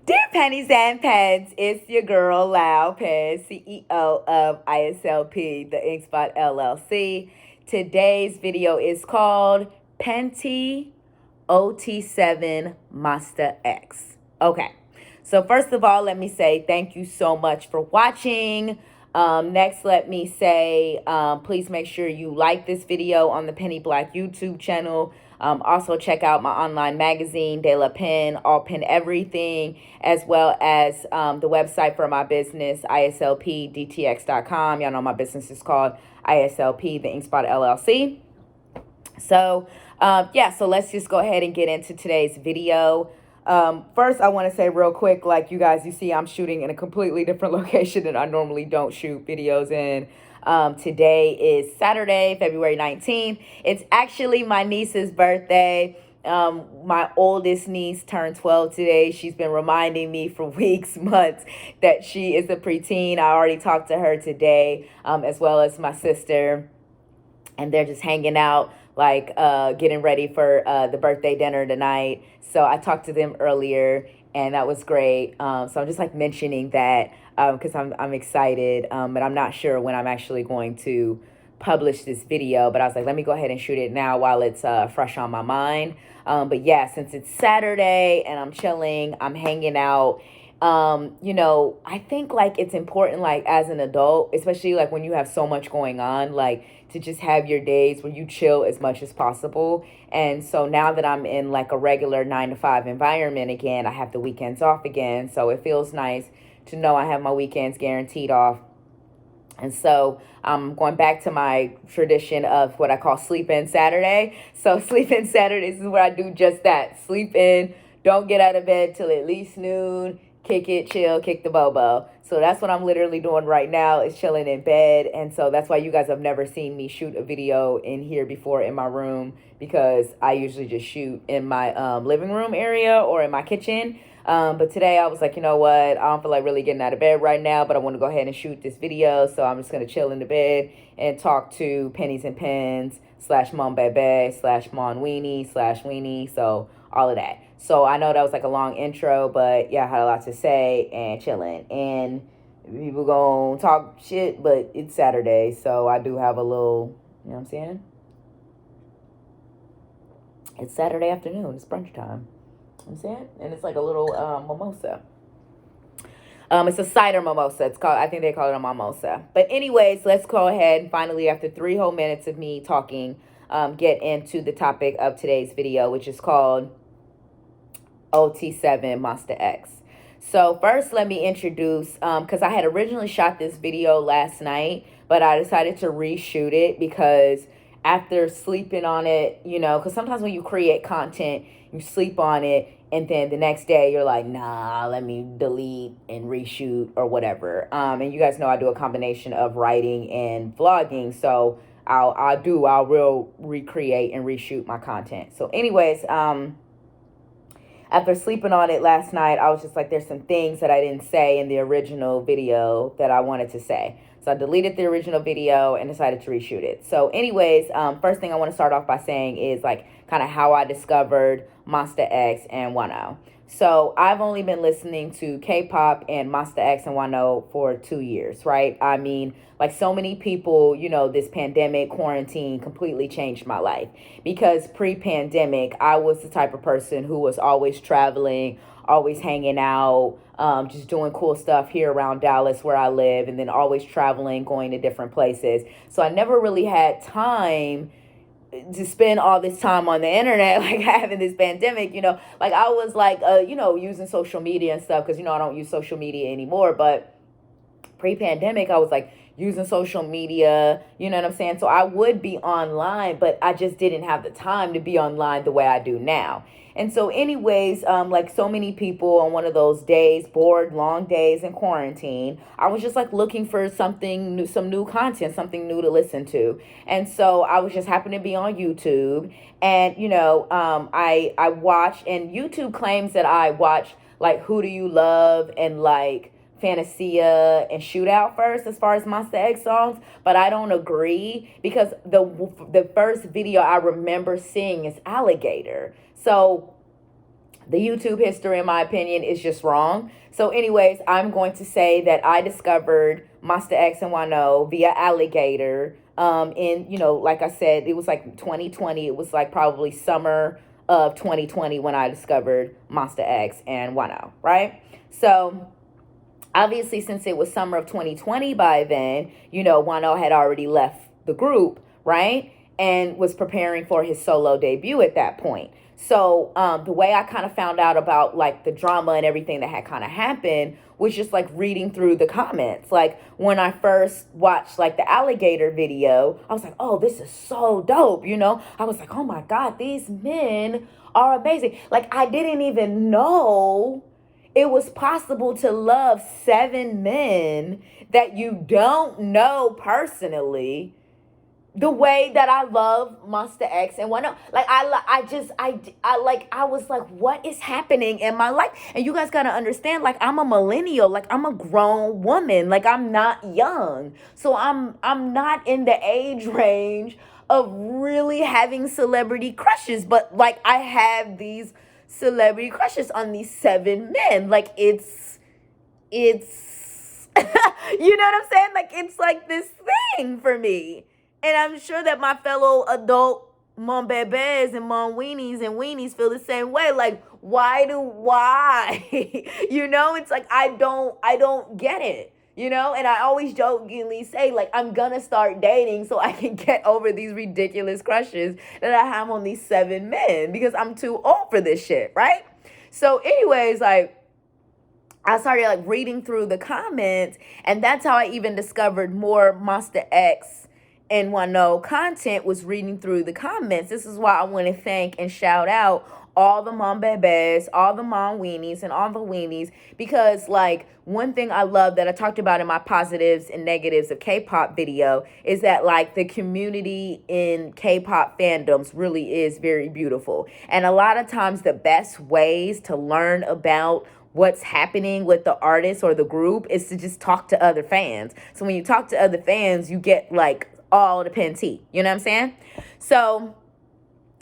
Dear Pennies and Pens, it's your girl Lau Pen, CEO of ISLP, the InkSpot LLC. Today's video is called Penty OT7 Monsta X. Okay, so first of all, let me say thank you so much for watching. Next, let me say, please make sure you like this video on the Penny Black YouTube channel. Also, check out my online magazine, De La Pen, All Pen Everything, as well as the website for my business, ISLPDTX.com. Y'all know my business is called ISLP, the InkSpot LLC. So, yeah, so let's just go ahead and get into today's video. First, I want to say real quick, like you guys, you see I'm shooting in a completely different location than I normally don't shoot videos in. Today is Saturday, February 19th. It's actually my niece's birthday. My oldest niece turned 12 today. She's been reminding me for weeks, months, that she is a preteen. I already talked to her today, as well as my sister. And they're just hanging out, like getting ready for the birthday dinner tonight. So I talked to them earlier, and that was great. So I'm just like mentioning that because I'm excited, but I'm not sure when I'm actually going to publish this video. But I was like, let me go ahead and shoot it now while it's fresh on my mind. But yeah, since it's Saturday and I'm chilling, I'm hanging out. You know, I think like it's important, like as an adult, especially like when you have so much going on, like to just have your days where you chill as much as possible. And so now that I'm in like a regular 9 to 5 environment again, I have the weekends off again. So it feels nice to know I have my weekends guaranteed off. And so I'm going back to my tradition of what I call sleep in Saturday. So sleep in Saturdays is where I do just that. Sleep in, don't get out of bed till at least noon. Kick it, chill, kick the bobo. So that's what I'm literally doing right now, is chilling in bed. And so that's why you guys have never seen me shoot a video in here before in my room, because I usually just shoot in my living room area or in my kitchen. But today I was like, you know what? I don't feel like really getting out of bed right now, but I want to go ahead and shoot this video. So I'm just going to chill in the bed and talk to Pennies and Pens / Mom Bebe / Mon Weenie / Weenie. So all of that. So I know that was like a long intro, but yeah, I had a lot to say and chilling. And people gonna talk shit, but it's Saturday, so I do have a little, you know what I'm saying? It's Saturday afternoon. It's brunch time. You know what I'm saying? And it's like a little mimosa. It's a cider mimosa. It's called, I think they call it a mimosa. But anyways, let's go ahead and finally, after 3 whole minutes of me talking, get into the topic of today's video, which is called OT7 Monsta X. So first, let me introduce, because I had originally shot this video last night, but I decided to reshoot it because after sleeping on it, you know, because sometimes when you create content, you sleep on it, and then the next day you're like, nah, let me delete and reshoot or whatever. And you guys know I do a combination of writing and vlogging, so I'll real recreate and reshoot my content. So anyways, after sleeping on it last night, I was just like, there's some things that I didn't say in the original video that I wanted to say. So I deleted the original video and decided to reshoot it. So anyways, first thing I want to start off by saying is like kind of how I discovered Monsta X and Wano. So I've only been listening to K-pop and Monsta X and Wano for 2 years, right? I mean, like so many people, you know, this pandemic, quarantine completely changed my life. Because pre-pandemic, I was the type of person who was always traveling, always hanging out, just doing cool stuff here around Dallas where I live, and then always traveling, going to different places. So I never really had time to spend all this time on the internet, like having this pandemic, you know, like I was like, you know, using social media and stuff, because, you know, I don't use social media anymore, but pre-pandemic, I was like using social media, you know what I'm saying? So I would be online, but I just didn't have the time to be online the way I do now. And so anyways, like so many people on one of those days, bored, long days in quarantine, I was just like looking for something new, some new content, something new to listen to. And so I was just happened to be on YouTube, and, you know, I watched, and YouTube claims that I watched like Who Do You Love and like Fantasia and Shootout first as far as Monsta X songs, but I don't agree, because the first video I remember seeing is Alligator. So The YouTube history, in my opinion, is just wrong. So, anyways, I'm going to say that I discovered Monsta X and Wano via Alligator. In, like I said, it was like 2020. It was like probably summer of 2020 when I discovered Monsta X and Wano, right? So, obviously, since it was summer of 2020 by then, Wano had already left the group, right? And was preparing for his solo debut at that point. So the way I kind of found out about like the drama and everything that had kind of happened was just like reading through the comments. Like when I first watched like the alligator video, I was like, oh, this is so dope. I was like, oh my God, these men are amazing. Like I didn't even know it was possible to love 7 men that you don't know personally the way that I love Monsta X and Wano. Like I was like, what is happening in my life? And you guys gotta understand, like I'm a millennial, like I'm a grown woman, like I'm not young. So I'm not in the age range of really having celebrity crushes, but like I have these celebrity crushes on these 7 men. Like it's you know what I'm saying? Like it's like this thing for me. And I'm sure that my fellow adult mom bebes and mom weenies feel the same way. Like, why? It's like I don't get it. And I always jokingly say, like, I'm gonna start dating so I can get over these ridiculous crushes that I have on these 7 men because I'm too old for this shit, right? So, anyways, like, I started like reading through the comments, and that's how I even discovered more Monsta X and Wano content, was reading through the comments. This is why I want to thank and shout out all the mom bebes, all the mom weenies, and all the weenies, because like one thing I love that I talked about in my positives and negatives of K-pop video is that like the community in K-pop fandoms really is very beautiful. And a lot of times the best ways to learn about what's happening with the artist or the group is to just talk to other fans. So when you talk to other fans, you get like all the pen tea. You know what I'm saying? So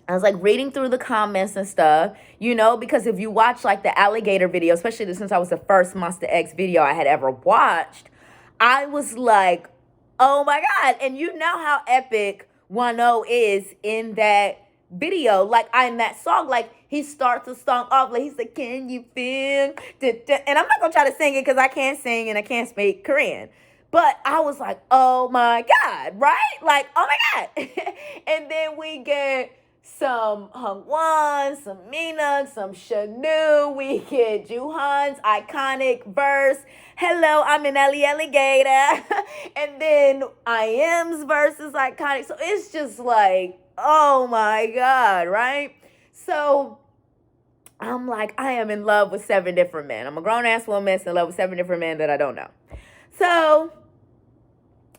I was like reading through the comments and stuff, because if you watch like the alligator video, especially since I was the first Monsta X video I had ever watched, I was like, oh my God. And you know how epic Wano is in that video. Like in that song, like he starts the song off like he's like, can you feel? And I'm not gonna try to sing it because I can't sing and I can't speak Korean. But I was like, oh my God, right? Like, oh my God. And then we get some Hungwon, some Mina, some Shanu. We get Juhan's iconic verse, hello, I'm an alligator. And then IM's verse is iconic. So it's just like, oh my God, right? So I'm like, I am in love with 7 different men. I'm a grown-ass woman in love with 7 different men that I don't know. So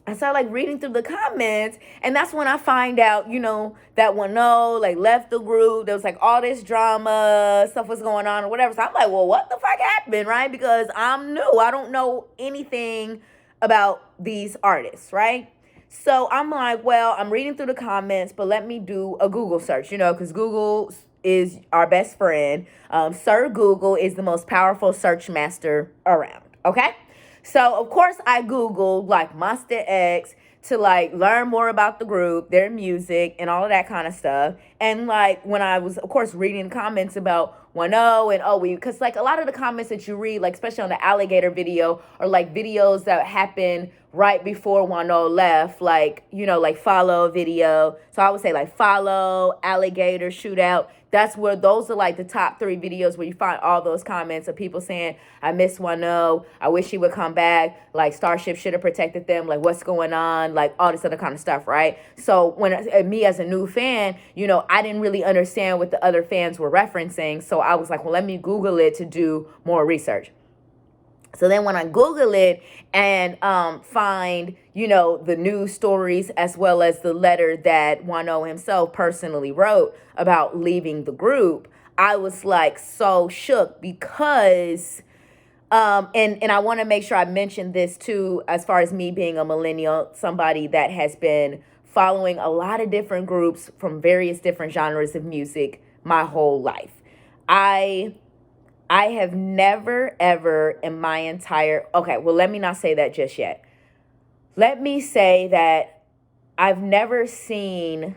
I started like reading through the comments, and that's when I find out, that Wano like left the group. There was like all this drama, stuff was going on or whatever. So I'm like, well, what the fuck happened, right? Because I'm new. I don't know anything about these artists, right? So I'm like, well, I'm reading through the comments, but let me do a Google search, because Google is our best friend. Sir Google is the most powerful search master around, okay? So, of course, I Googled, like, Monsta X to, like, learn more about the group, their music, and all of that kind of stuff. And, like, when I was, of course, reading comments about Wano and because, like, a lot of the comments that you read, like, especially on the alligator video, are, like, videos that happened right before Wano left, like, like, follow video. So I would say, like, follow, alligator, shootout. That's where those are like the top 3 videos where you find all those comments of people saying, I miss Wano, I wish he would come back, like Starship should have protected them, like what's going on, like all this other kind of stuff, right? So when me as a new fan, I didn't really understand what the other fans were referencing. So I was like, well, let me Google it to do more research. So then when I Google it and find, the news stories as well as the letter that Wano himself personally wrote about leaving the group, I was like so shook because, and I want to make sure I mention this too, as far as me being a millennial, somebody that has been following a lot of different groups from various different genres of music my whole life. I have never ever in my entire, okay, well, let me not say that just yet. Let me say that I've never seen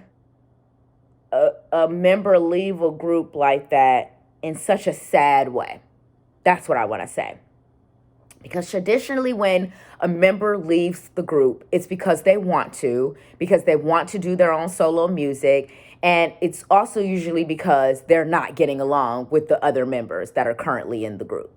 a member leave a group like that in such a sad way. That's what I want to say. Because traditionally, when a member leaves the group, it's because they want to do their own solo music. And it's also usually because they're not getting along with the other members that are currently in the group.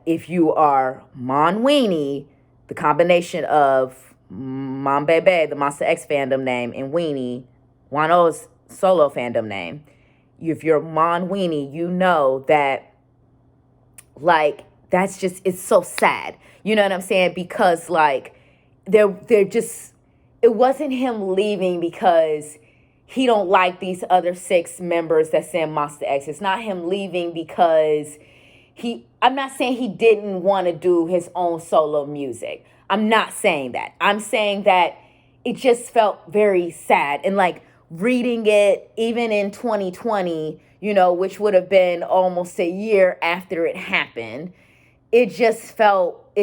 If you are Mon Weenie, the combination of Mon Bebe, the Monsta X fandom name, and Weenie, Wano's solo fandom name, if you're Mon Weenie, you know that, like, that's just, it's so sad. You know what I'm saying? Because, like, they're just, it wasn't him leaving because he don't like these other 6 members that's in Monsta X. It's not him leaving because I'm not saying he didn't want to do his own solo music. I'm not saying that. I'm saying that it just felt very sad. And, like, reading it even in 2020, you know, which would have been almost a year after it happened, it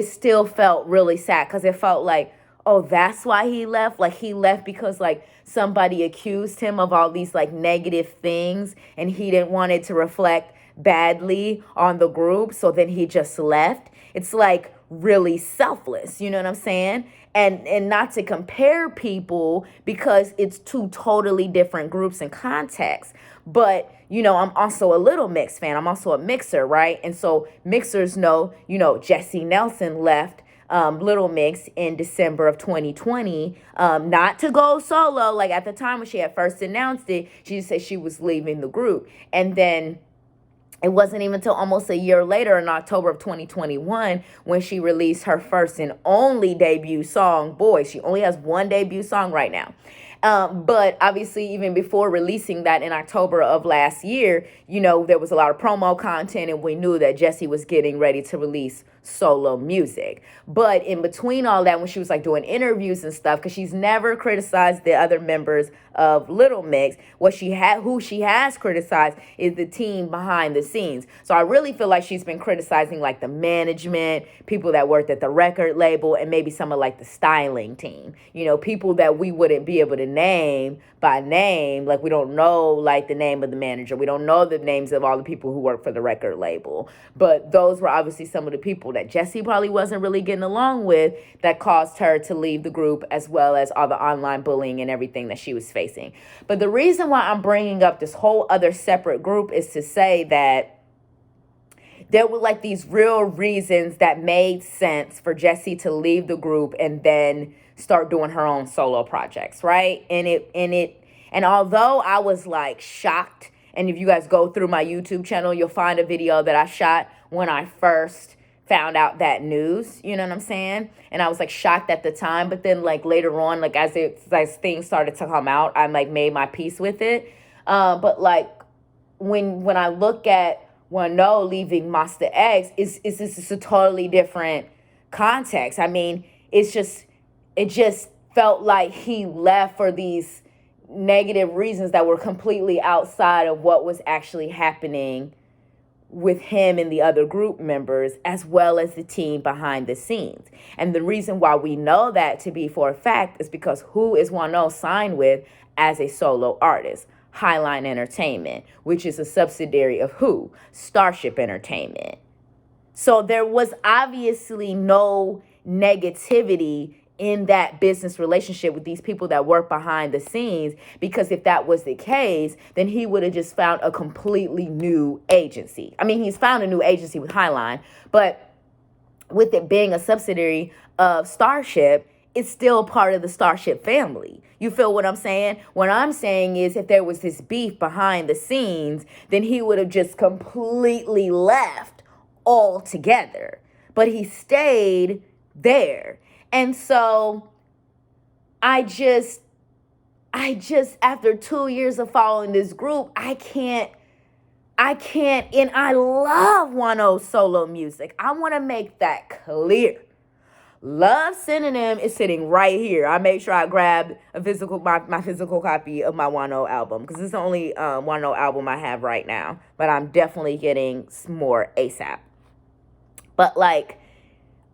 still felt really sad, because it felt like, oh, that's why he left. Like, he left because, like, somebody accused him of all these, like, negative things, and he didn't want it to reflect badly on the group, so then he just left. It's, like, really selfless, you know what I'm saying? And not to compare people, because it's 2 totally different groups and contexts. But, you know, I'm also a Little Mix fan. I'm also a mixer, right? And so mixers know, you know, Jessie Nelson left Little Mix in December of 2020, not to go solo. Like, at the time when she had first announced it, she said she was leaving the group. And then it wasn't even until almost a year later, in October of 2021, when she released her first and only debut song, Boy. She only has 1 debut song right now. But obviously, even before releasing that in October of last year, you know, there was a lot of promo content, and we knew that Jessie was getting ready to release solo music. But in between all that, when she was, like, doing interviews and stuff, because she's never criticized the other members of Little Mix, who she has criticized is the team behind the scenes. So I really feel like she's been criticizing, like, the management, people that worked at the record label, and maybe some of, like, the styling team. You know, people that we wouldn't be able to name by name. Like, we don't know, like, the name of the manager. We don't know the names of all the people who work for the record label. But those were obviously some of the people that Jessie probably wasn't really getting along with, that caused her to leave the group, as well as all the online bullying and everything that she was facing. But the reason why I'm bringing up this whole other separate group is to say that there were, like, these real reasons that made sense for Jessie to leave the group and then start doing her own solo projects, right? And although I was, like, shocked, and if you guys go through my YouTube channel, you'll find a video that I shot when I first found out that news, you know what I'm saying? And I was, like, shocked at the time, but then, like, later on, like, as things started to come out, I, like, made my peace with it. But, like, when I look at Wano leaving Monsta X, it's a totally different context. I mean, it just felt like he left for these negative reasons that were completely outside of what was actually happening with him and the other group members, as well as the team behind the scenes. And the reason why we know that to be for a fact is because who is Wano signed with as a solo artist? Highline Entertainment, which is a subsidiary of who? Starship Entertainment. So there was obviously no negativity in that business relationship with these people that work behind the scenes, because if that was the case, then he would have just found a completely new agency. I mean, he's found a new agency with Highline, but with it being a subsidiary of Starship, it's still part of the Starship family. You feel what I'm saying? What I'm saying is, if there was this beef behind the scenes, then he would have just completely left altogether. But he stayed there. And so I just, after 2 years of following this group, I can't, and I love Wano's solo music. I want to make that clear. Love Synonym is sitting right here. I made sure I grabbed my physical copy of my Wano album because it's the only Wano album I have right now. But I'm definitely getting more ASAP. But like,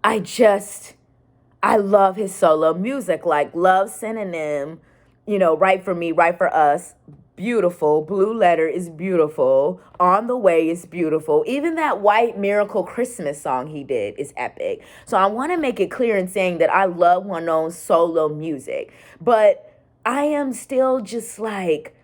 I love his solo music. Like, Love Synonym, Right for Me, Right for Us, beautiful. Blue Letter is beautiful. On the Way is beautiful. Even that White Miracle Christmas song he did is epic. So I want to make it clear in saying that I love Wano's solo music. But I am still just like,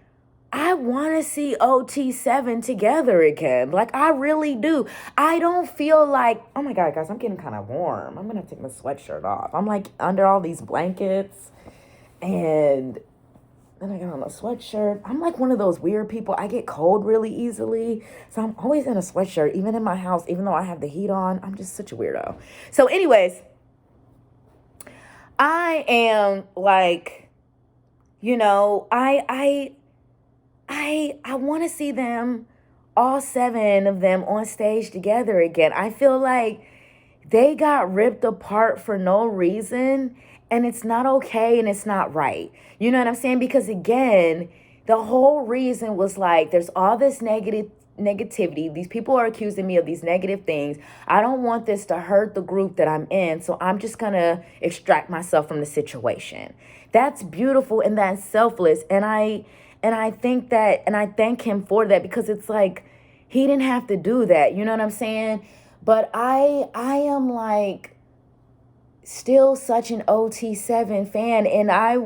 I want to see OT7 together again. Like, I really do. I don't feel like, oh my God, guys, I'm getting kind of warm. I'm going to have to take my sweatshirt off. I'm like under all these blankets and then I got on a sweatshirt. I'm like one of those weird people. I get cold really easily. So I'm always in a sweatshirt, even in my house, even though I have the heat on. I'm just such a weirdo. So anyways, I am like, I want to see them, all 7 of them, on stage together again. I feel like they got ripped apart for no reason, and it's not okay and it's not right. You know what I'm saying? Because again, the whole reason was like, there's all this negativity. These people are accusing me of these negative things. I don't want this to hurt the group that I'm in, so I'm just going to extract myself from the situation. That's beautiful and that's selfless. And I think that, and I thank him for that, because it's like, he didn't have to do that. You know what I'm saying? But I am like still such an OT7 fan. And I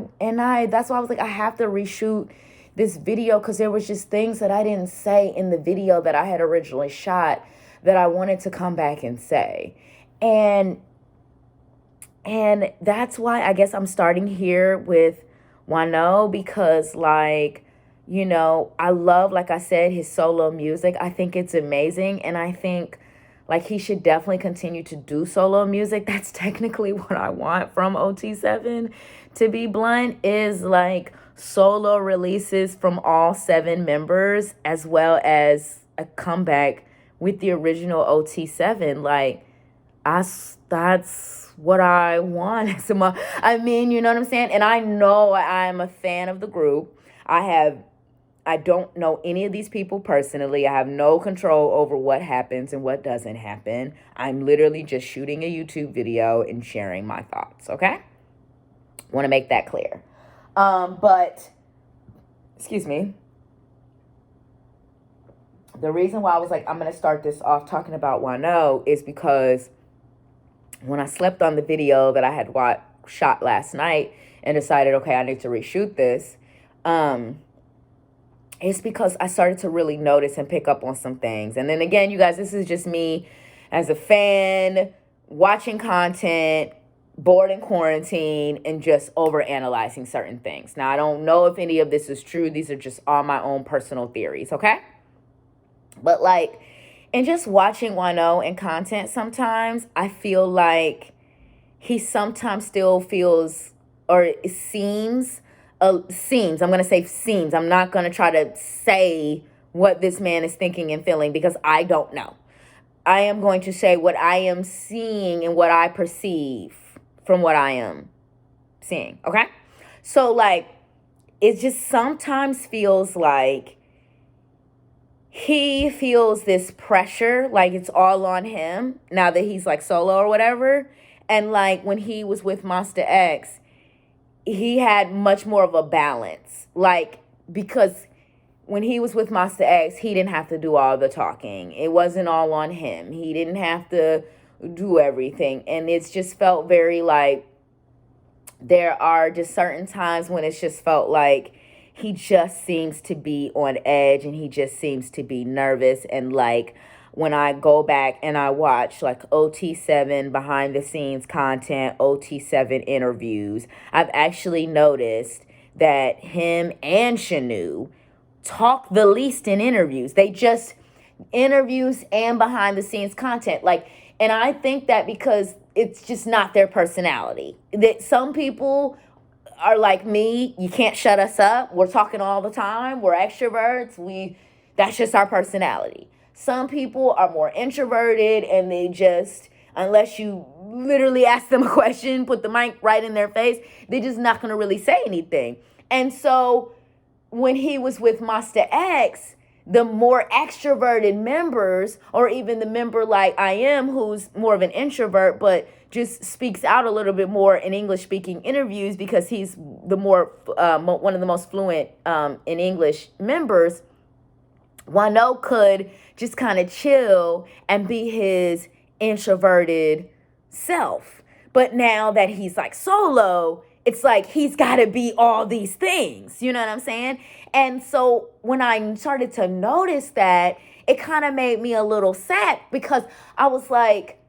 that's why I was like, I have to reshoot this video, because there was just things that I didn't say in the video that I had originally shot that I wanted to come back and say. And that's why I guess I'm starting here with Wano, because like, I love, like I said, his solo music. I think it's amazing. And I think like he should definitely continue to do solo music. That's technically what I want from OT7, to be blunt, is like solo releases from all 7 members, as well as a comeback with the original OT7. Like, that's what I want. I mean, you know what I'm saying? And I know I'm a fan of the group. I don't know any of these people personally. I have no control over what happens and what doesn't happen. I'm literally just shooting a YouTube video and sharing my thoughts, okay? Want to make that clear. But, excuse me. The reason why I was like, I'm going to start this off talking about Wano is because when I slept on the video that I had shot last night and decided, okay, I need to reshoot this, it's because I started to really notice and pick up on some things. And then again, you guys, this is just me as a fan, watching content, bored in quarantine, and just overanalyzing certain things. Now, I don't know if any of this is true. These are just all my own personal theories, okay? But like, and just watching Wano and content sometimes, I feel like he sometimes still feels, or it seems, I'm going to say seems. I'm not going to try to say what this man is thinking and feeling, because I don't know. I am going to say what I am seeing and what I perceive from what I am seeing, okay? So like, it just sometimes feels like he feels this pressure, like it's all on him now that he's like solo or whatever. And like when he was with Monsta X, he had much more of a balance. Like, because when he was with Monsta X, he didn't have to do all the talking. It wasn't all on him. He didn't have to do everything. And it's just felt very like, there are just certain times when it's just felt like he just seems to be on edge, and he just seems to be nervous. And like, when I go back and I watch like OT7 behind the scenes content, OT7 interviews, I've actually noticed that him and Shanu talk the least in interviews. They just interviews and behind the scenes content. Like, and I think that because it's just not their personality. That some people are like me, you can't shut us up. We're talking all the time. We're extroverts. That's just our personality. Some people are more introverted, and they just unless you literally ask them a question, put the mic right in their face, they're just not going to really say anything. And so when he was with Monsta X, the more extroverted members, or even the member like I am, who's more of an introvert, but just speaks out a little bit more in English speaking interviews because he's the more one of the most fluent in English members, Wano could just kind of chill and be his introverted self. But now that he's like solo, it's like he's got to be all these things. You know what I'm saying? And so when I started to notice that, it kind of made me a little sad because I was like,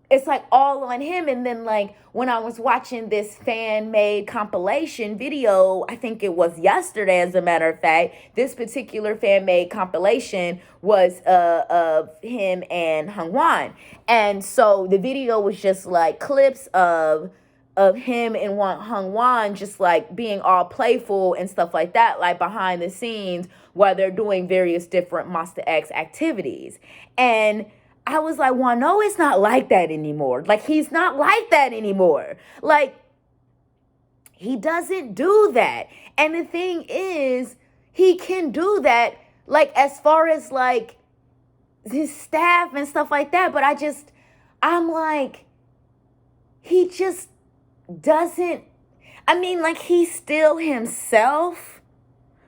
it's like all on him. And then like when I was watching this fan-made compilation video, I think it was yesterday, as a matter of fact, this particular fan-made compilation was of him and Hongwan. And so the video was just like clips of him and Hongwan just like being all playful and stuff like that, like behind the scenes while they're doing various different Monsta X activities. And I was like, Wano is not like that anymore. Like, he's not like that anymore. Like, he doesn't do that. And the thing is, he can do that, like, as far as, like, his staff and stuff like that. But I'm like, he just doesn't, I mean, like, he's still himself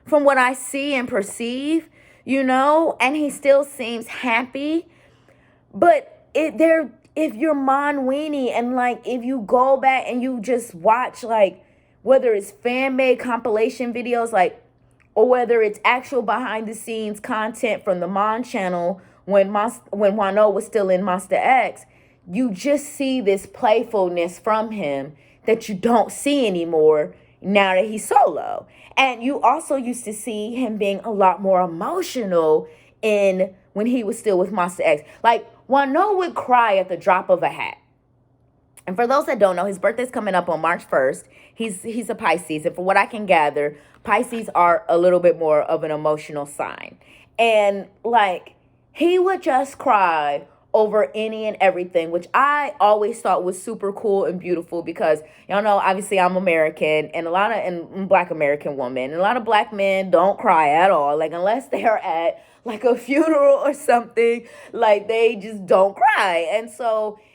from what I see and perceive, you know, and he still seems happy. But if you're Mon Weenie and like if you go back and you just watch like whether it's fan-made compilation videos like or whether it's actual behind the scenes content from the Mon channel when Wano was still in Monsta X, you just see this playfulness from him that you don't see anymore now that he's solo. And you also used to see him being a lot more emotional when he was still with Monsta X. Like, Wano would cry at the drop of a hat. And for those that don't know, his birthday's coming up on March 1st. He's a Pisces. And for what I can gather, Pisces are a little bit more of an emotional sign. And, like, he would just cry over any and everything, which I always thought was super cool and beautiful because, y'all know, obviously I'm American and Black American woman. And a lot of Black men don't cry at all. Like, unless they are at like a funeral or something, like they just don't cry.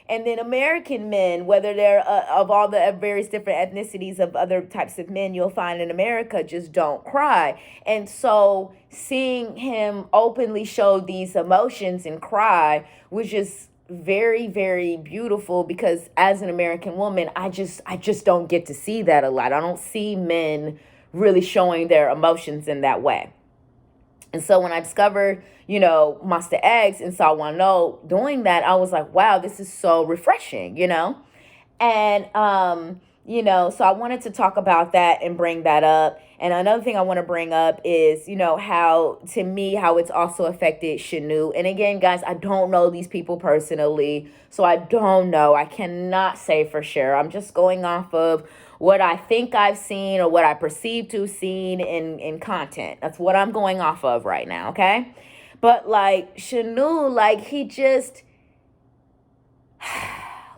And then American men, whether they're of all the various different ethnicities of other types of men you'll find in America, just don't cry. And so seeing him openly show these emotions and cry was just very, very beautiful because as an American woman, I just don't get to see that a lot. I don't see men really showing their emotions in that way. And so when I discovered, you know, Monsta X and saw Wano doing that, I was like, wow, this is so refreshing, you know? And, you know, so I wanted to talk about that and bring that up. And another thing I want to bring up is, you know, how it's also affected Shanu. And again, guys, I don't know these people personally, so I don't know. I cannot say for sure. I'm just going off of what I think I've seen or what I perceive to have seen in content. That's what I'm going off of right now, okay? But, like, Shanu, like, he just,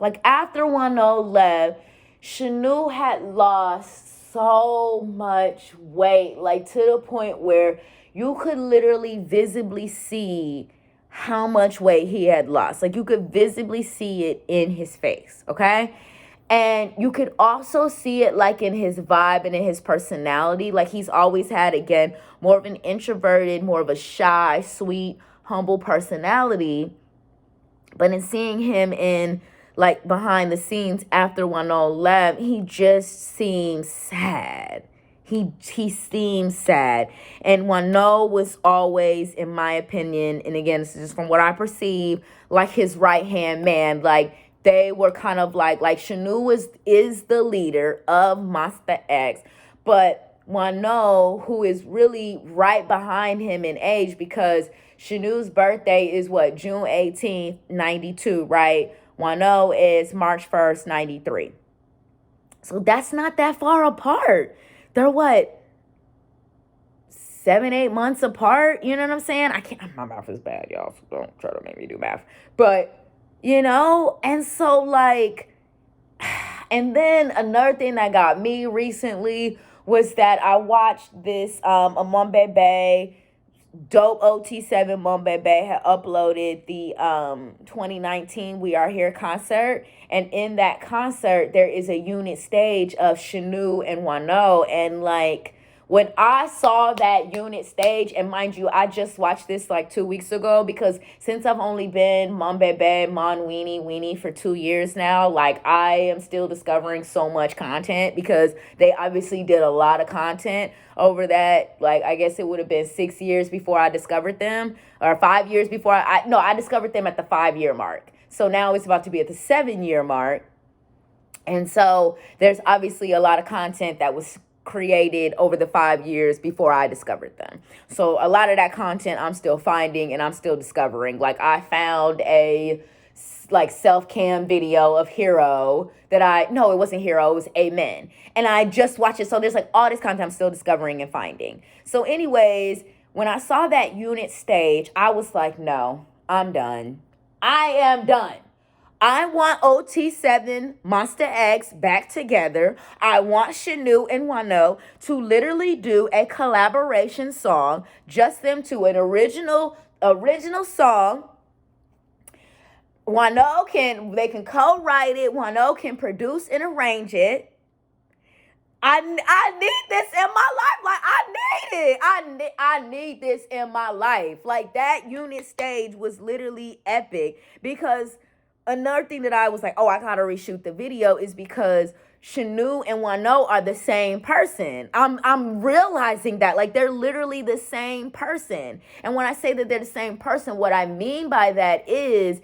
like, after Wano left, Shanu had lost so much weight, like, to the point where you could literally visibly see how much weight he had lost. Like, you could visibly see it in his face, okay? And you could also see it like in his vibe and in his personality. Like he's always had, again, more of an introverted, more of a shy, sweet, humble personality. But in seeing him in like behind the scenes after Wano left, he just seems sad. He seems sad. And Wano was always, in my opinion, and again, this is just from what I perceive, like his right-hand man. Like, they were kind of like Shanu is the leader of Monsta X, but Wano, who is really right behind him in age, because Shanu's birthday is what, June 18th, 92, right? Wano is March 1st, 93. So that's not that far apart. They're what, 7-8 months apart? You know what I'm saying? My math is bad, y'all, so don't try to make me do math. But you know? And so, like, and then another thing that got me recently was that I watched this, Amon Bebe, dope OT7 Monsta X had uploaded the 2019 We Are Here concert. And in that concert, there is a unit stage of Shanu and Wano. And like, when I saw that unit stage, and mind you, I just watched this like 2 weeks ago, because since I've only been Mon Bebe, Mon Weenie for 2 years now, like I am still discovering so much content, because they obviously did a lot of content over that. Like, I guess it would have been 6 years before I discovered them, or 5 years before I discovered them at the 5 year mark. So now it's about to be at the 7 year mark. And so there's obviously a lot of content that was created over the 5 years before I discovered them. So a lot of that content I'm still finding and I'm still discovering. Like, I found a like self-cam video of Hero that no, it wasn't Hero, it was Amen. And I just watched it. So there's like all this content I'm still discovering and finding. So anyways, when I saw that unit stage, I was like, no, I'm done. I am done. I want OT7 Monsta X back together. I want Shanu and Wano to literally do a collaboration song, just them two, an original song. They can co-write it. Wano can produce and arrange it. I need this in my life. Like, I need it. I need this in my life. Like, that unit stage was literally epic, because another thing that I was like, oh, I gotta reshoot the video, is because Shanu and Wano are the same person. I'm realizing that, like, they're literally the same person. And when I say that they're the same person, what I mean by that is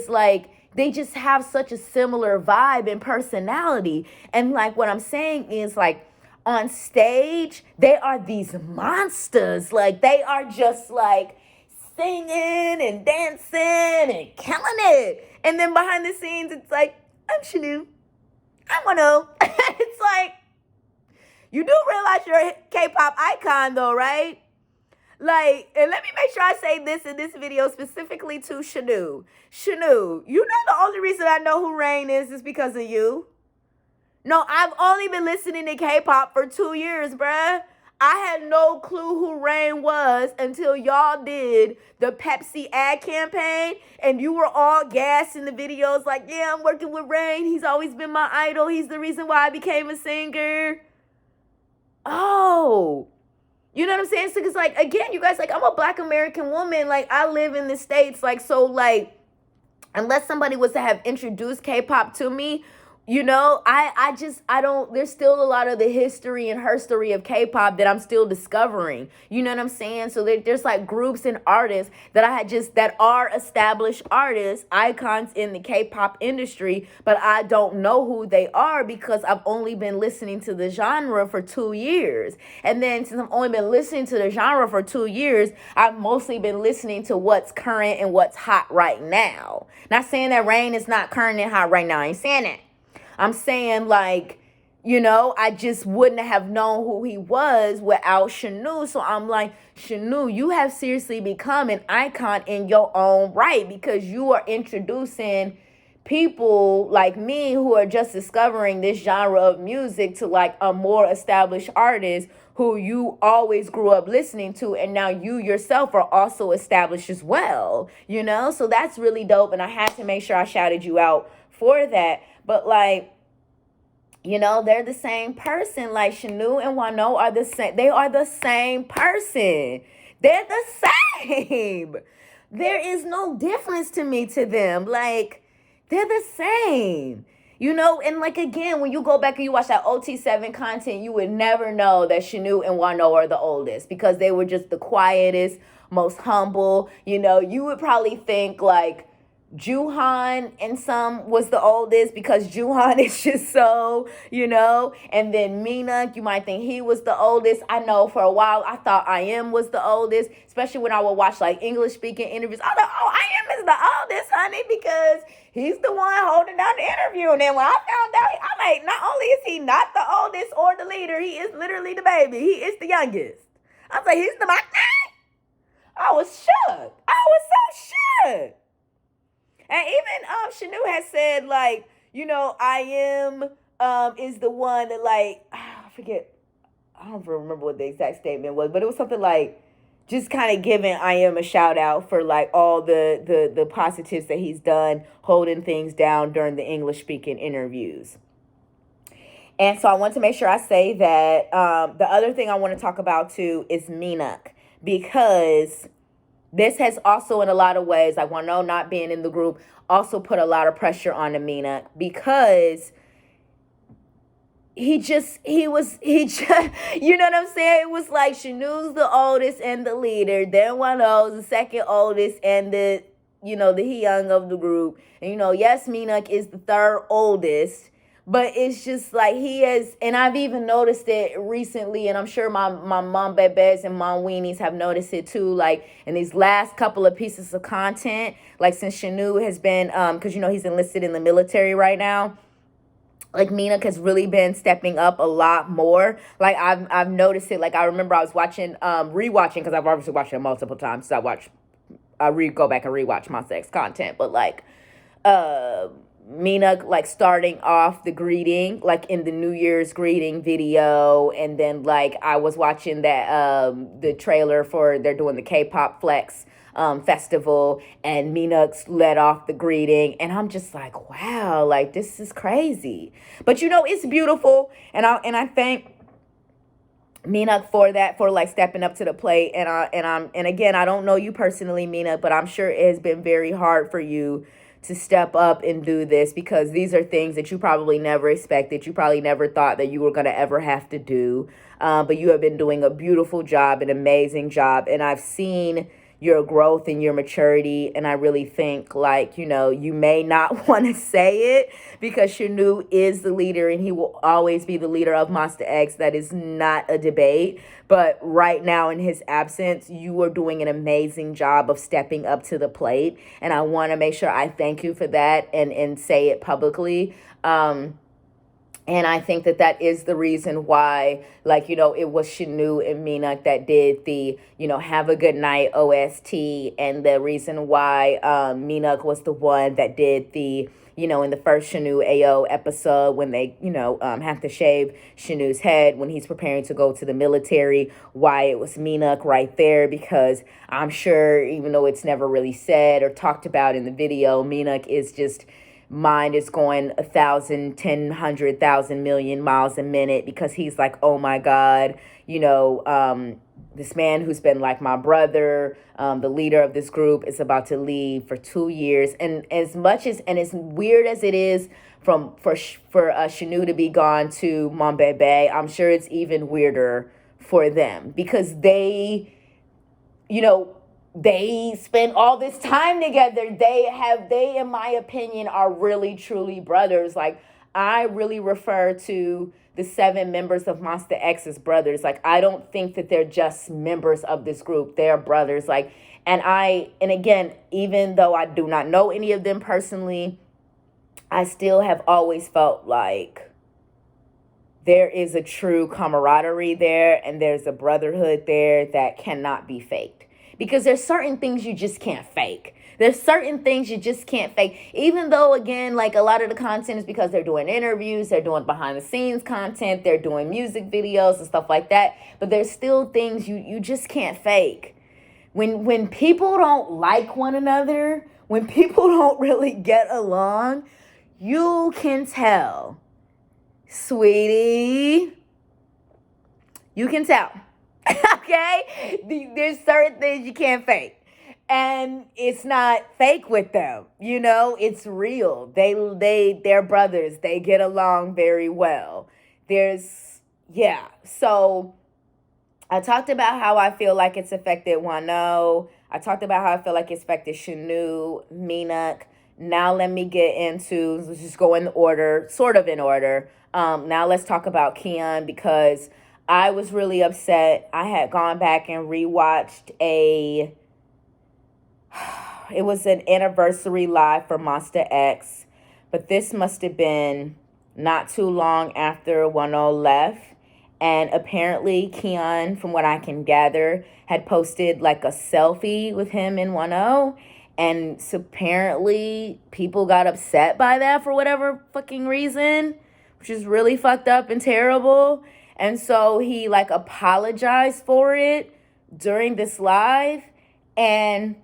like, they just have such a similar vibe and personality. And like, what I'm saying is, like, on stage, they are these monsters. Like, they are just like singing and dancing and killing it. And then behind the scenes, it's like, I'm Shanu, I want to. It's like, you do realize you're a K-pop icon though, right? Like, and let me make sure I say this in this video specifically to Shanu. Shanu, you know the only reason I know who Rain is because of you. No, I've only been listening to K-pop for 2 years, bruh. I had no clue who Rain was until y'all did the Pepsi ad campaign, and you were all gassed in the videos like, yeah, I'm working with Rain. He's always been my idol. He's the reason why I became a singer. Oh, you know what I'm saying? So, because, like, again, you guys, like, I'm a Black American woman. Like, I live in the States. Like, so, like, unless somebody was to have introduced K-pop to me, you know, I don't, there's still a lot of the history and herstory of K-pop that I'm still discovering. You know what I'm saying? So there's like groups and artists that are established artists, icons in the K-pop industry, but I don't know who they are because I've only been listening to the genre for 2 years. And then since I've only been listening to the genre for 2 years, I've mostly been listening to what's current and what's hot right now. Not saying that Rain is not current and hot right now. I ain't saying that. I'm saying, like, you know, I just wouldn't have known who he was without Shanu. So I'm like, Shanu, you have seriously become an icon in your own right, because you are introducing people like me who are just discovering this genre of music to like a more established artist who you always grew up listening to, and now you yourself are also established as well, you know? So that's really dope, and I had to make sure I shouted you out for that. But, like, you know, they're the same person. Like, Shanu and Wano are the same. They are the same person. They're the same. There is no difference to me to them. Like, they're the same. You know, and like, again, when you go back and you watch that OT7 content, you would never know that Shanu and Wano are the oldest, because they were just the quietest, most humble. You know, you would probably think, like, Juhan and some was the oldest, because Juhan is just so, you know, and then Mina, you might think he was the oldest. I know for a while I thought I Am was the oldest, especially when I would watch like English speaking interviews. I thought, oh, I Am is the oldest, honey, because he's the one holding down the interview. And then when I found out, I'm like, not only is he not the oldest or the leader, he is literally the baby. He is the youngest. I was like, he's the I was shook. I was so shook. And even Shanu has said, like, you know, I am is the one that, like, I forget, I don't remember what the exact statement was, but it was something like just kind of giving I am a shout out for like all the positives that he's done holding things down during the English speaking interviews. And so I want to make sure I say that. The other thing I want to talk about too is Meenak, because this has also in a lot of ways, like Wano not being in the group, also put a lot of pressure on the Meenak, because he just you know what I'm saying? It was like Shanu's the oldest and the leader, then Wano's the second oldest and the young of the group. And yes, Meenak is the third oldest. But it's just like he is, and I've even noticed it recently, and I'm sure my mom bebes and mom weenies have noticed it too, like in these last couple of pieces of content, like since Shanu has been, because he's enlisted in the military right now, like Meenak has really been stepping up a lot more. Like I've noticed it. Like I remember I was watching, rewatching, because I've obviously watched it multiple times, so I go back and rewatch Monsta X content, but like, Meenak like starting off the greeting, like in the New Year's greeting video, and then like I was watching that the trailer for they're doing the K-pop Flex festival, and Meenak's led off the greeting, and I'm just like, wow, like this is crazy. But it's beautiful, and I thank Meenak for that, for like stepping up to the plate. And again, I don't know you personally, Meenak, but I'm sure it has been very hard for you to step up and do this, because these are things that you probably never expected. You probably never thought that you were going to ever have to do. But you have been doing a beautiful job, an amazing job. And I've seen your growth and your maturity. And I really think, like, you may not want to say it, because Shanu is the leader and he will always be the leader of Monsta X. That is not a debate. But right now, in his absence, you are doing an amazing job of stepping up to the plate. And I want to make sure I thank you for that and say it publicly. And I think that is the reason why, like, it was Shanu and Meenak that did the, Have a Good Night OST. And the reason why Meenak was the one that did the, in the first Shanu AO episode, when they, have to shave Shanu's head when he's preparing to go to the military, why it was Meenak right there. Because I'm sure, even though it's never really said or talked about in the video, Meenak is just... mind is going 1,000, 10, 100,000 million miles a minute, because he's like, oh my God, this man who's been like my brother, the leader of this group, is about to leave for 2 years. And as weird as it is for Shanu to be gone to Monbebe, I'm sure it's even weirder for them, because they spend all this time together. They, in my opinion, are really, truly brothers. Like, I really refer to the 7 members of Monsta X as brothers. Like, I don't think that they're just members of this group. They're brothers. Like, and again, even though I do not know any of them personally, I still have always felt like there is a true camaraderie there, and there's a brotherhood there that cannot be faked. Because there's certain things you just can't fake. There's certain things you just can't fake. Even though, again, like a lot of the content is because they're doing interviews, they're doing behind the scenes content, they're doing music videos and stuff like that. But there's still things you just can't fake. When people don't like one another, when people don't really get along, you can tell. Sweetie, you can tell. Okay? There's certain things you can't fake. And it's not fake with them. It's real. They're brothers. They get along very well. So I talked about how I feel like it's affected Wano. I talked about how I feel like it's affected Shanu, Meenak. Now let me get into, let's just go in order, sort of in order. Now let's talk about Keon, because I was really upset. I had gone back and rewatched it was an anniversary live for Monsta X, but this must have been not too long after 1-0 left. And apparently Keon, from what I can gather, had posted like a selfie with him in 1-0. And so apparently people got upset by that for whatever fucking reason, which is really fucked up and terrible. And so he like apologized for it during this live. And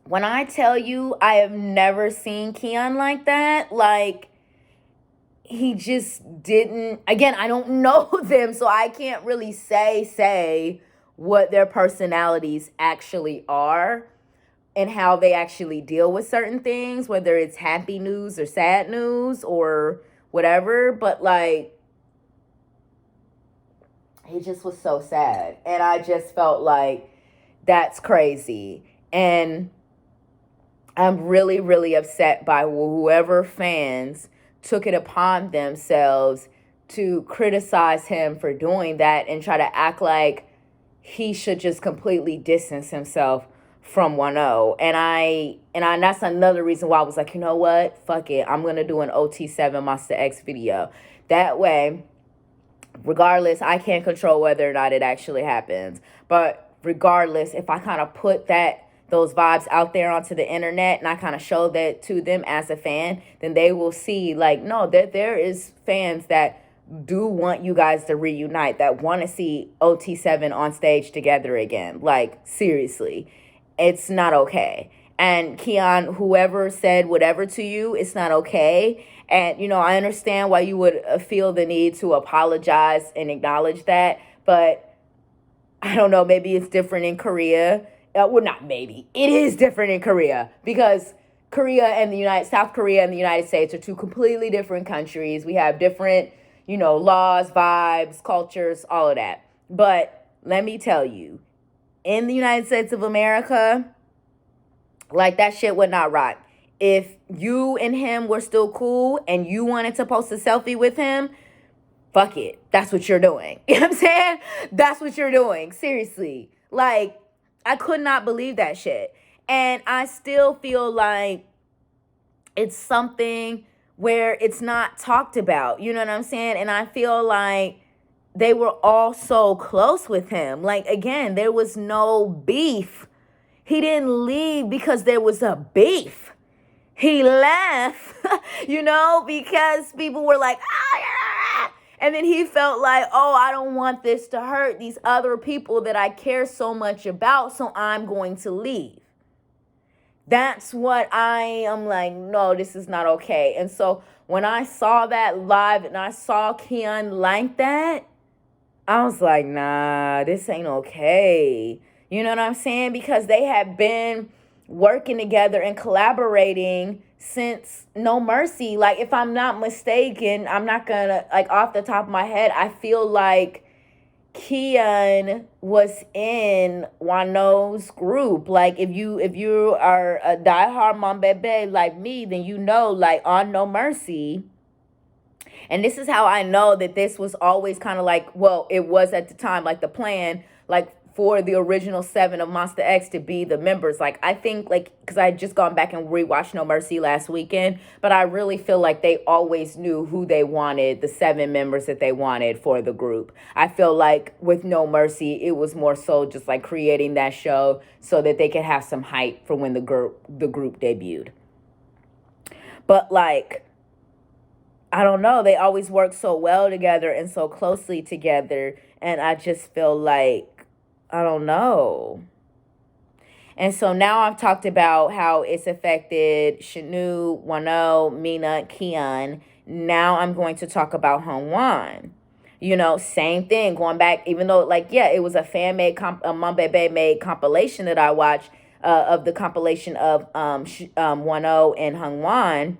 when I tell you, I have never seen Keon like that. Like, he just didn't. Again, I don't know them, so I can't really say what their personalities actually are and how they actually deal with certain things, whether it's happy news or sad news or whatever. But like, he just was so sad. And I just felt like that's crazy. And I'm really, really upset by whoever fans took it upon themselves to criticize him for doing that and try to act like he should just completely distance himself from 1-0. And that's another reason why I was like, you know what? Fuck it. I'm going to do an OT7 Monsta X video. That way, regardless, I can't control whether or not it actually happens. But regardless, if I kind of put those vibes out there onto the internet and I kind of show that to them as a fan, then they will see like, no, there is fans that do want you guys to reunite, that want to see OT7 on stage together again. Like, seriously, it's not okay. And Keon, whoever said whatever to you, it's not okay. And, you know, I understand why you would feel the need to apologize and acknowledge that. But I don't know, maybe it's different in Korea. Well, not maybe. It is different in Korea because South Korea and the United States are two completely different countries. We have different, you know, laws, vibes, cultures, all of that. But let me tell you, in the United States of America, like, that shit would not rock. If you and him were still cool and you wanted to post a selfie with him, fuck it. That's what you're doing. You know what I'm saying? That's what you're doing. Seriously. Like, I could not believe that shit. And I still feel like it's something where it's not talked about. You know what I'm saying? And I feel like they were all so close with him. Like, again, there was no beef. He didn't leave because there was a beef. He left, you know, because people were like, ah, yeah. And then he felt like, oh, I don't want this to hurt these other people that I care so much about, so I'm going to leave. That's what I am like, no, this is not okay. And so when I saw that live and I saw Keon like that, I was like, nah, this ain't okay. You know what I'm saying? Because they have been working together and collaborating since No Mercy. Like, if I'm not mistaken, I'm not gonna, like, off the top of my head, I feel like Keon was in Wano's group. Like, if you are a diehard Mom Bebe like me, then you know, like, on No Mercy. And this is how I know that this was always kind of like, well, it was at the time, like, the plan, like, for the original 7 of Monsta X to be the members. Like, I think, like, because I had just gone back and rewatched No Mercy last weekend, but I really feel like they always knew who they wanted, the 7 members that they wanted for the group. I feel like with No Mercy, it was more so just like creating that show so that they could have some hype for when the group debuted. But like, I don't know, they always work so well together and so closely together, and I just feel like, I don't know. And so now I've talked about how it's affected Shanu, Wano, Mina, Keon. Now I'm going to talk about Hongwan. You know, same thing, going back, even though, like, yeah, it was a fan-made, a Mom Bebe made compilation that I watched of the compilation of Wano and Hongwan.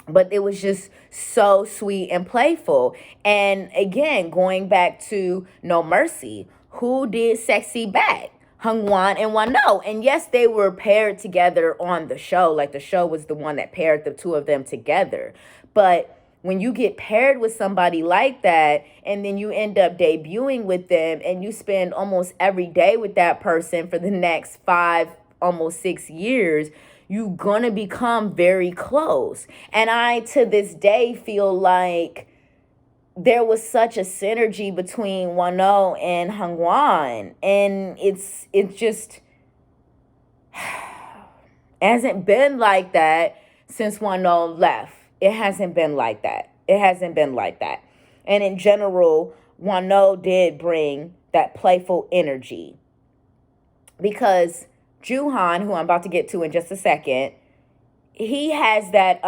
But it was just so sweet and playful. And again, going back to No Mercy, who did Sexy back? Hongwan and Wano. And yes, they were paired together on the show. Like, the show was the one that paired the two of them together. But when you get paired with somebody like that, and then you end up debuting with them, and you spend almost every day with that person for the next 5, almost 6 years, you're gonna become very close. And I, to this day, feel like there was such a synergy between Wano and Hongwan. And it's just, It hasn't been like that since Wano left. It hasn't been like that. It hasn't been like that. And in general, Wano did bring that playful energy because Juhan, who I'm about to get to in just a second, he has that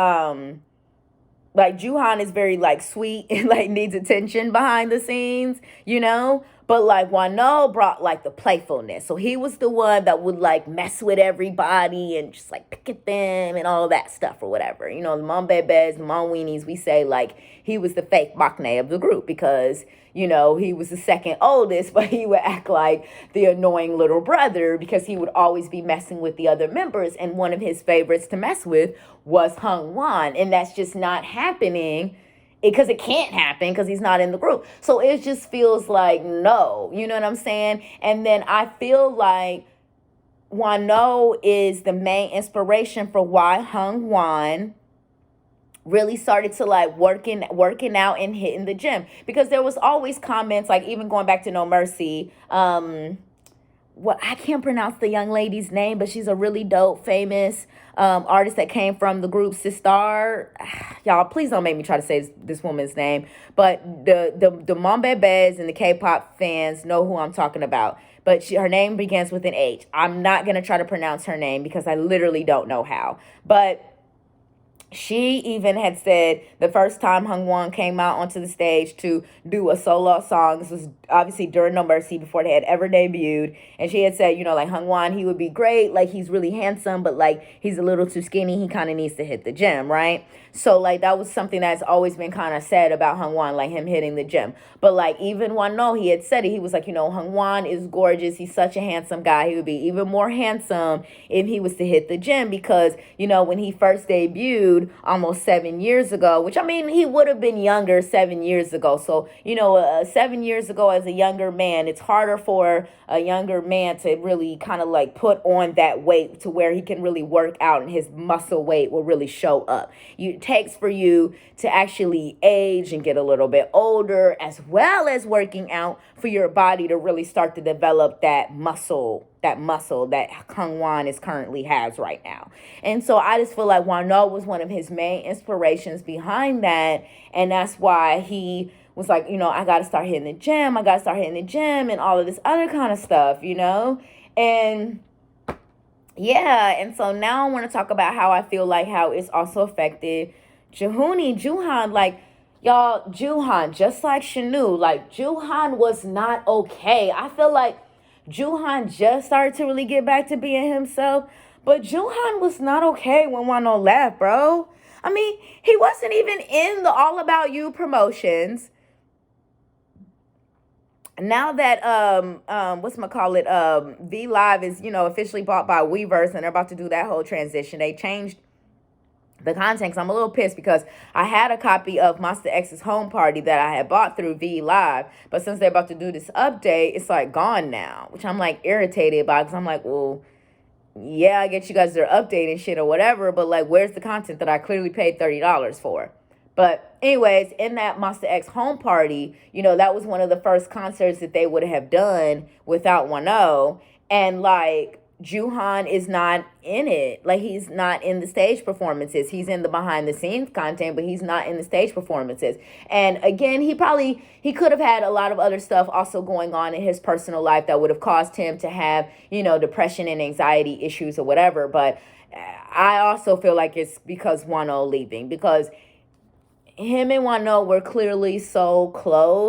like Juhan is very like sweet and like needs attention behind the scenes, you know? But like Wano brought like the playfulness. So he was the one that would like mess with everybody and just like pick at them and all that stuff or whatever. You know, the mom bebes, the mom weenies, we say like he was the fake maknae of the group because, you know, he was the second oldest, but he would act like the annoying little brother because he would always be messing with the other members. And one of his favorites to mess with was Hung Wan. And that's just not happening because it can't happen because he's not in the group. So it just feels like no, you know what I'm saying? And then I feel like Wano is the main inspiration for why Hung Wan really started to like working out and hitting the gym, because there was always comments like even going back to No Mercy, what I can't pronounce the young lady's name, but she's a really dope famous artist that came from the group Sistar. Y'all, please don't make me try to say this woman's name, but the mom bebes and the K-pop fans know who I'm talking about. But her name begins with an H. I'm not gonna try to pronounce her name because I literally don't know how, but she even had said the first time Hung Wan came out onto the stage to do a solo song, this was obviously during No Mercy before they had ever debuted, and she had said, you know, like Hung Wan, he would be great, like he's really handsome, but like he's a little too skinny, he kind of needs to hit the gym, right? So like that was something that's always been kind of said about Hung Wan, like him hitting the gym. But like even Wano, he had said it, he was like, you know, Hung Wan is gorgeous, he's such a handsome guy, he would be even more handsome if he was to hit the gym, because, you know, when he first debuted almost 7 years ago, which I mean, he would have been younger 7 years ago. So, you know, 7 years ago as a younger man, it's harder for a younger man to really kind of like put on that weight to where he can really work out and his muscle weight will really show up. It takes for you to actually age and get a little bit older, as well as working out, for your body to really start to develop that muscle that Hung Wan is currently has right now. And so I just feel like Wano was one of his main inspirations behind that. And that's why he was like, you know, I got to start hitting the gym. And all of this other kind of stuff, you know? And yeah. And so now I want to talk about how I feel like how it's also affected Juhan, like, y'all, Juhan, just like Shanu, like Juhan was not okay. I feel like Juhan just started to really get back to being himself, but Juhan was not okay when Wano left, bro. I mean, he wasn't even in the All About You promotions. Now that V Live is, you know, officially bought by Weverse and they're about to do that whole transition, they changed the content, because I'm a little pissed because I had a copy of Monsta X's Home Party that I had bought through V Live, but since they're about to do this update, it's like gone now, which I'm like irritated by, because I'm like, well, yeah, I get you guys are updating shit or whatever, but like, where's the content that I clearly paid $30 for? But anyways, in that Monsta X Home Party, you know, that was one of the first concerts that they would have done without Wano, and like, Juhan is not in it. Like, he's not in the stage performances. He's in the behind the scenes content, but he's not in the stage performances. And again, he could have had a lot of other stuff also going on in his personal life that would have caused him to have, you know, depression and anxiety issues or whatever. But I also feel like it's because Wano leaving, because him and Wano were closely so close.